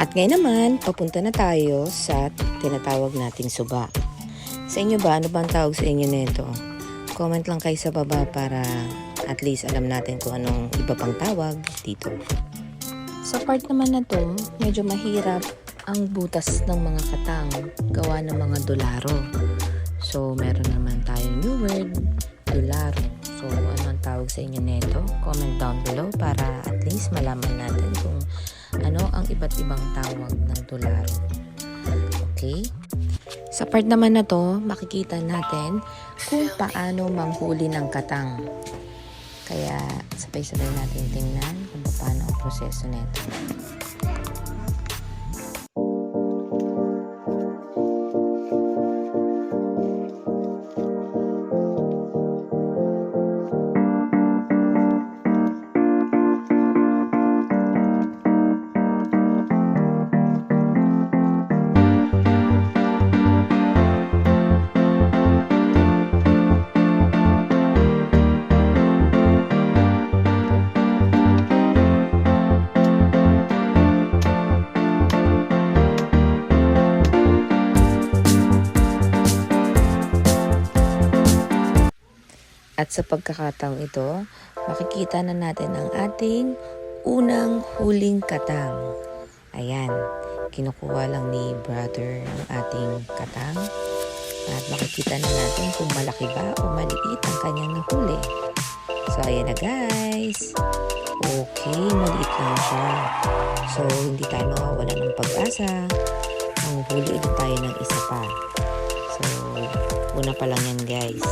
At ngayon naman, papunta na tayo sa tinatawag nating suba. Sa inyo ba? Ano ba ang tawag sa inyo nito? Comment lang kayo sa baba para at least alam natin kung anong iba pang tawag dito. Sa part naman na to, medyo mahirap ang butas ng mga katang gawa ng mga dolaro. So, meron naman tayong new word, dolaro. So, ano ang tawag sa inyo nito? Comment down below para at least malaman natin kung ano ang iba't ibang tawag ng dolaro. Okay? Sa part naman na to, makikita natin kung paano manghuli ng katang. Kaya, sabay-sabay natin tingnan kung paano ang proseso nito. At sa pagkakataong ito, makikita na natin ang ating unang huling katang. Ayan, kinukuha lang ni brother ang ating katang. At makikita na natin kung malaki ba o maliit ang kanyang nahuli. So, ayan na guys. Okay, maliit lang siya. So, hindi tayo mawawala ng pag-asa. Ang huli ulit tayo ng isa pa. So, una pa lang yan guys.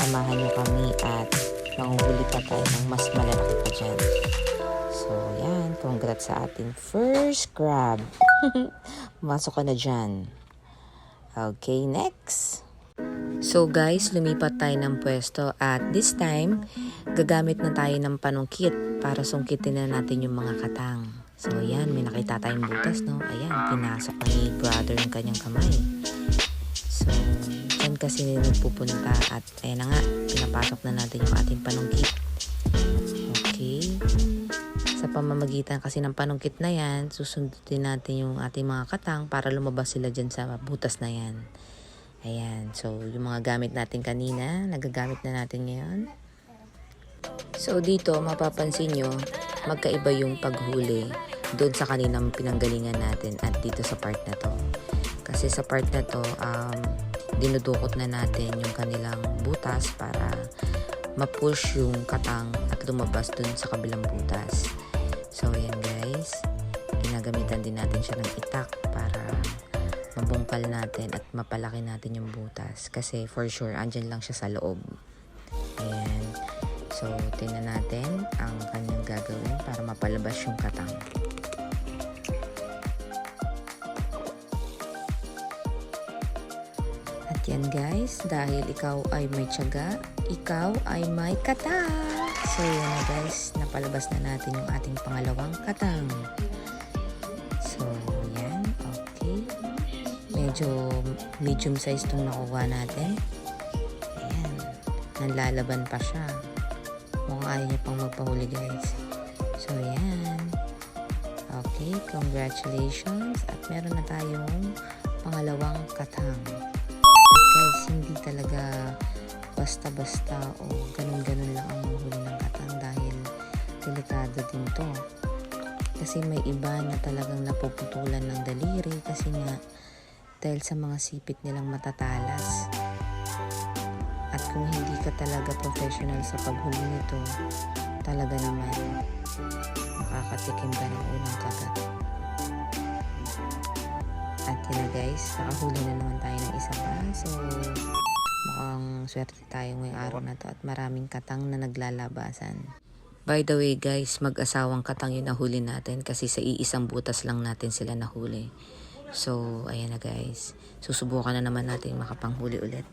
Samahan nyo kami at manguhuli pa tayo ng mas malalaki pa dyan. So, yan. Congrats sa ating first crab. Masok ka na dyan. Okay, next. So, guys, lumipat tayo ng pwesto at this time, gagamit na tayo ng panungkit para sungkitin na natin yung mga katang. So, yan. May nakita tayong butas, no? Ayan, pinasok ni brother yung kanyang kamay. So, dyan kasi nagpupunta at ayan na nga, pinapasok na natin yung ating panungkit. Okay. Sa pamamagitan kasi ng panungkit na yan, susundutin natin yung ating mga katang para lumabas sila dyan sa butas na yan. Ayan. So, yung mga gamit natin kanina, nagagamit na natin ngayon. So, dito, mapapansin nyo, magkaiba yung paghuli doon sa kaninang pinanggalingan natin at dito sa part na to. Kasi sa part na to, dinudukot na natin yung kanilang butas para ma-push yung katang at lumabas dun sa kabilang butas. So, ayan guys. Ginagamitan din natin siya ng itak para mabungkal natin at mapalaki natin yung butas. Kasi for sure, andyan lang siya sa loob. Ayan. So, tingnan natin ang kanyang gagawin para mapalabas yung katang. Yan guys, dahil ikaw ay may tiyaga, ikaw ay may katang. So yan na guys, napalabas na natin yung ating pangalawang katang. So yan, okay. Medyo medium size itong nakuha natin. Ayan, nanlalaban pa siya. Mukhang ayaw niya pang magpahuli guys. So yan. Okay, congratulations. At meron na tayong pangalawang katang. Guys, hindi talaga basta-basta o ganun-ganun lang ang huli ng katang dahil delikado din to. Kasi may iba na talagang napuputulan ng daliri kasi nga dahil sa mga sipit nilang matatalas. At kung hindi ka talaga professional sa paghuli nito, talaga naman makakatikim ka ng unang kagat. At yun na guys, nakahuli na naman tayo ng isa pa. So, mukhang swerte tayo ngayong araw na to at maraming katang na naglalabasan. By the way guys, mag-asawang katang yung nahuli natin kasi sa iisang butas lang natin sila nahuli. So, ayan na guys. Susubukan na naman natin makapanghuli ulit.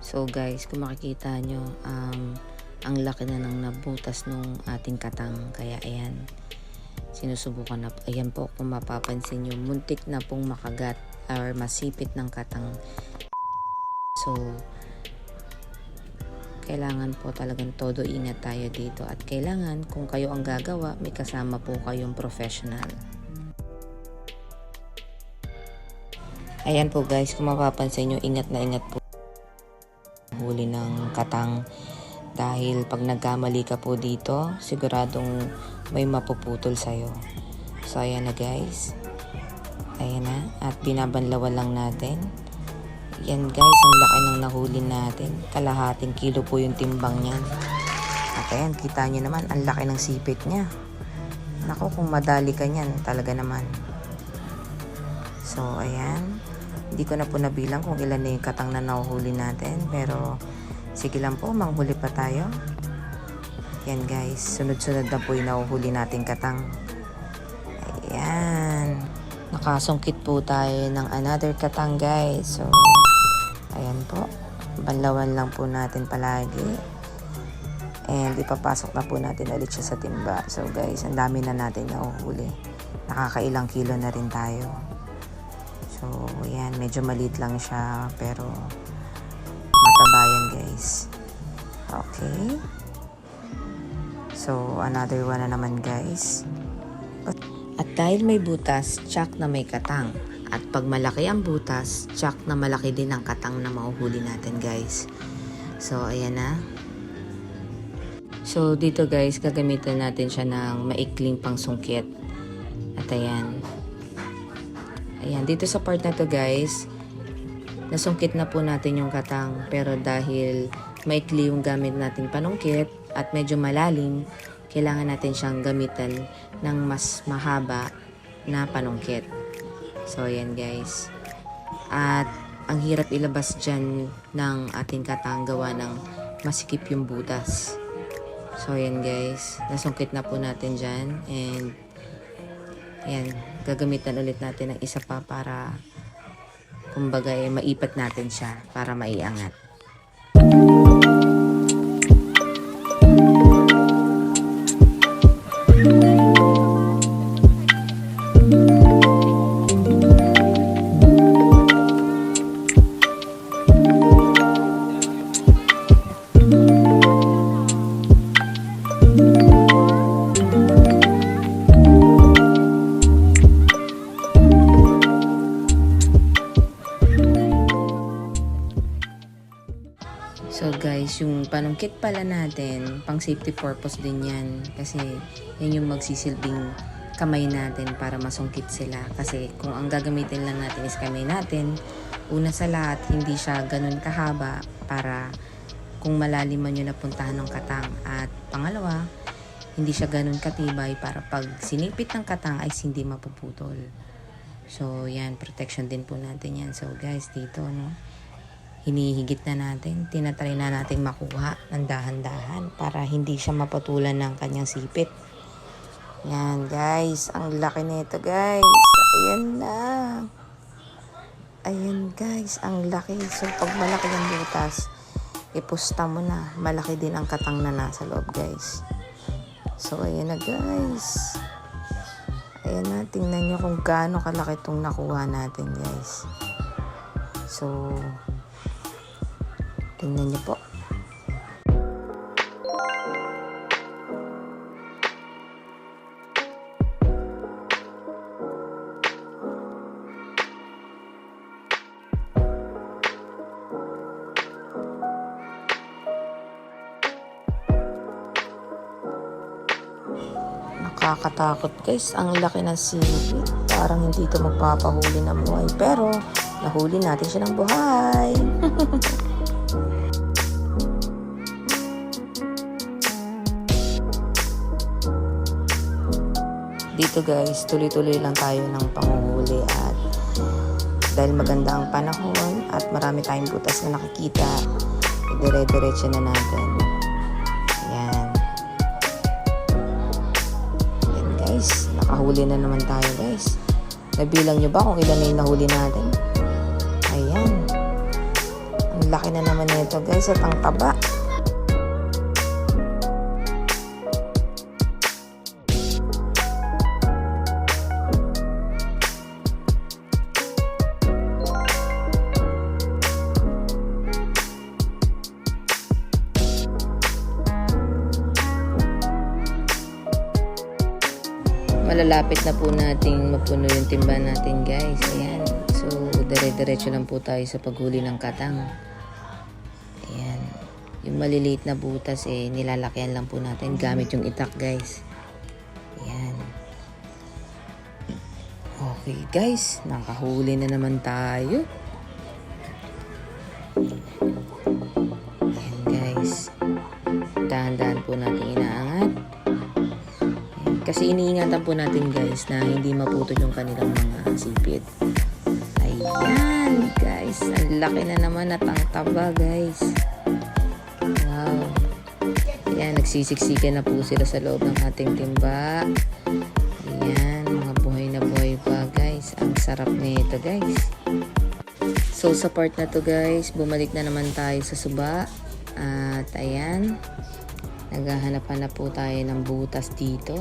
So guys, kung makikita nyo, ang laki na ng nabutas nung ating katang. Kaya ayan. Sinusubukan na, ayan po kung mapapansin nyo, muntik na pong makagat or masipit ng katang. So, kailangan po talagang todo ingat tayo dito at kailangan kung kayo ang gagawa, may kasama po kayong professional. Ayan po guys, kung mapapansin nyo, ingat na ingat po huli ng katang. Dahil pag nagkamali ka po dito, siguradong may mapuputol sa'yo. So ayan na guys. Ayan na. At binabanlawan lang natin. Yan guys, ang laki ng nahuli natin. Kalahating kilo po yung timbang niyan. At ayan, kita nyo naman, ang laki ng sipit niya. Naku, kung madali ka niyan, talaga naman. So ayan. Hindi ko na po nabilang kung ilan na yung katang na nahuhuli natin. Pero sige lang po, manghuli pa tayo. Yan guys, sunod-sunod na po yung nahuhuli nating katang. Ayan. Nakasungkit po tayo ng another katang guys. So, ayan po. Banlawan lang po natin palagi. And ipapasok na po natin ulit siya sa timba. So guys, ang dami na natin nahuhuli. Nakakailang kilo na rin tayo. So, ayan. Medyo maliit lang siya. Pero mataba yan guys. Okay. So, another one na naman guys. At dahil may butas, tsak na may katang. At pag malaki ang butas, tsak na malaki din ang katang na mahuhuli natin guys. So, ayan na. So, dito guys, gagamitan natin siya ng maikling pangsungkit. At ayan. Ayan, dito sa part na to guys, nasungkit na po natin yung katang. Pero dahil maikli yung gamit nating panungkit at medyo malalim, kailangan natin siyang gamitan ng mas mahaba na panungkit. So, ayan guys. At ang hirap ilabas dyan ng ating katang gawa ng masikip yung butas. So, ayan guys. Nasungkit na po natin dyan. And, ayan. Gagamitan ulit natin ng isa pa para, kumbaga, maipat natin siya para maiangat. So guys, yung panungkit pala natin, pang safety purpose din yan. Kasi yan yung magsisilbing kamay natin para masungkit sila. Kasi kung ang gagamitin lang natin is kamay natin, una sa lahat, hindi siya ganun kahaba para kung malalim man yung napuntahan ng katang. At pangalawa, hindi siya ganun katibay para pag sinipit ng katang ay hindi mapuputol. So yan, protection din po natin yan. So guys, dito no, hinihigit na natin, tinatry na natin makuha ng dahan-dahan para hindi siya mapatulan ng kanyang sipit. Yan guys, ang laki nito guys. Ayan na. Ayan guys, ang laki. So pag malaki yung butas, ipusta mo na. Malaki din ang katang na nasa loob guys. So ayan na guys. Ayan na, tingnan nyo kung gaano kalaki itong nakuha natin guys. So, tingnan niyo po. Nakakatakot guys. Ang laki ng sipit. Parang hindi ito magpapahuli ng buhay. Pero, nahuli natin siya ng buhay. Dito guys, tuloy-tuloy lang tayo ng panguhuli at dahil maganda ang panahon at marami tayong butas na nakikita, dire-diretso na natin. Ayan. Ayan guys, nakahuli na naman tayo guys. Nabilang nyo ba kung ilan na yung nahuli natin? Ayan. Ang laki na naman nito guys at ang taba. Malalapit na po nating mapuno yung timba natin guys. Ayan. So dire-diretso lang po tayo sa paghuli ng katang. Ayan. Yung maliliit na butas nilalakyan lang po natin gamit yung itak, guys. Ayan. Okay, guys. Nakahuli na naman tayo. Ayan, guys. Dahan-dahan po natin inaangat. Ayan. Kasi iniingatan po natin, guys, na hindi maputol yung kanilang mga sipit. Ayan, guys. Ang laki na naman at ang taba, guys. Wow. Ayan, nagsisiksikan na po sila sa loob ng ating timba. Ayan, mga buhay na buhay pa, guys. Ang sarap nito, guys. So, sa part na to, guys, bumalik na naman tayo sa suba. At, ayan, naghahanap-hanap po tayo ng butas dito.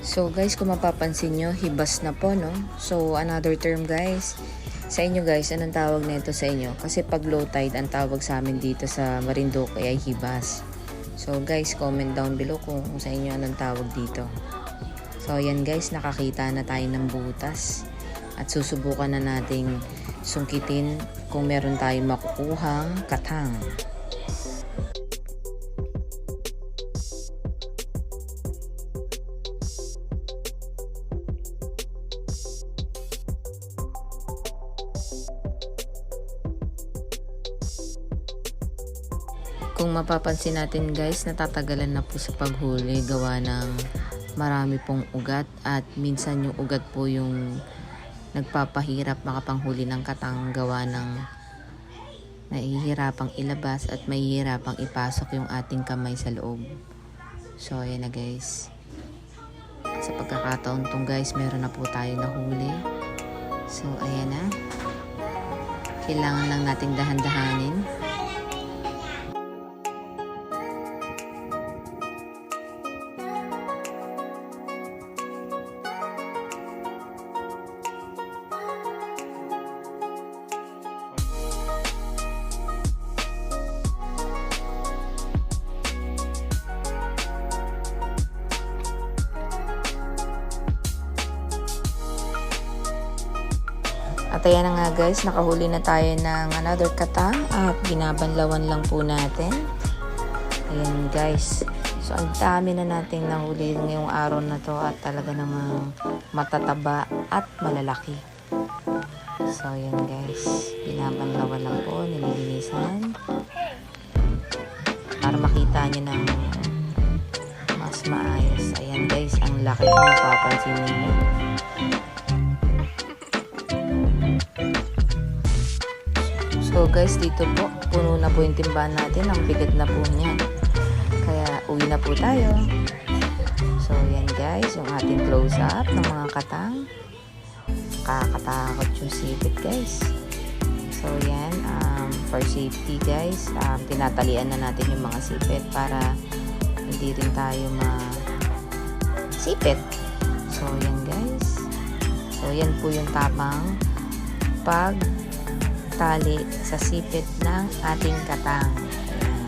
So guys, kung mapapansin nyo, hibas na po, no? So another term, guys, sa inyo, guys, anong tawag na ito sa inyo? Kasi pag low tide, ang tawag sa amin dito sa Marinduque ay hibas. So guys, comment down below kung sa inyo anong tawag dito. So ayan, guys, nakakita na tayo ng butas. At susubukan na nating sungkitin kung meron tayong makukuhang katang. Kung mapapansin natin, guys, natatagalan na po sa paghuli gawa ng marami pong ugat at minsan yung ugat po yung nagpapahirap makapanghuli ng katang gawa ng nahihirapang ilabas at mahihirapang ipasok yung ating kamay sa loob. So ayan na, guys. Sa pagkakataon tong, guys, meron na po tayo nahuli. So ayan na. Kailangan lang nating dahan-dahanin. At ayan na nga, guys, nakahuli na tayo ng another katang at binabanlawan lang po natin. Ayan, guys. So ang dami na nating nahuli ngayong araw na to at talaga namang matataba at malalaki. So ayan, guys, binabanlawan lang po, nililinisan para makita nyo ng mas maayos. Ayan, guys, ang laki kung mapapansin ninyo. So guys, dito po, puno na po yung timbahan natin. Ang bigat na po niya. Kaya uwi na po tayo. So yan, guys, yung ating close up ng mga katang. Kakatakot yung sipit, guys. So yan, for safety, guys, tinatalian na natin yung mga sipit para hindi rin tayo sipit. So yan, guys. So yan po yung tamang pagtali sa sipit ng ating katang. Ayan.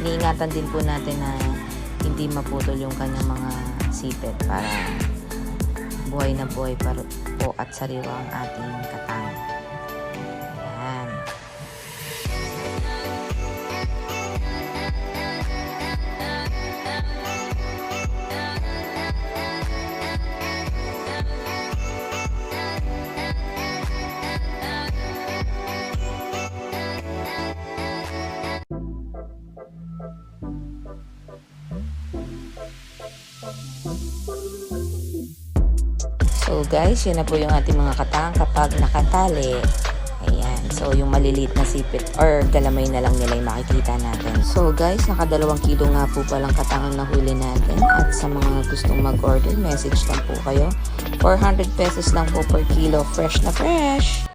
Iniingatan din po natin na hindi maputol yung kanyang mga sipit para buhay na buhay po at sariwa ang ating katang. Ayan. So guys, yun na po yung ating mga katang kapag nakatali. Ayan. So yung maliliit na sipit or galamay na lang nila yung makikita natin. So guys, naka2 kilo nga po palang katang ang nahuli natin. At sa mga gustong mag-order, message lang po kayo. 400 pesos lang po per kilo. Fresh na fresh!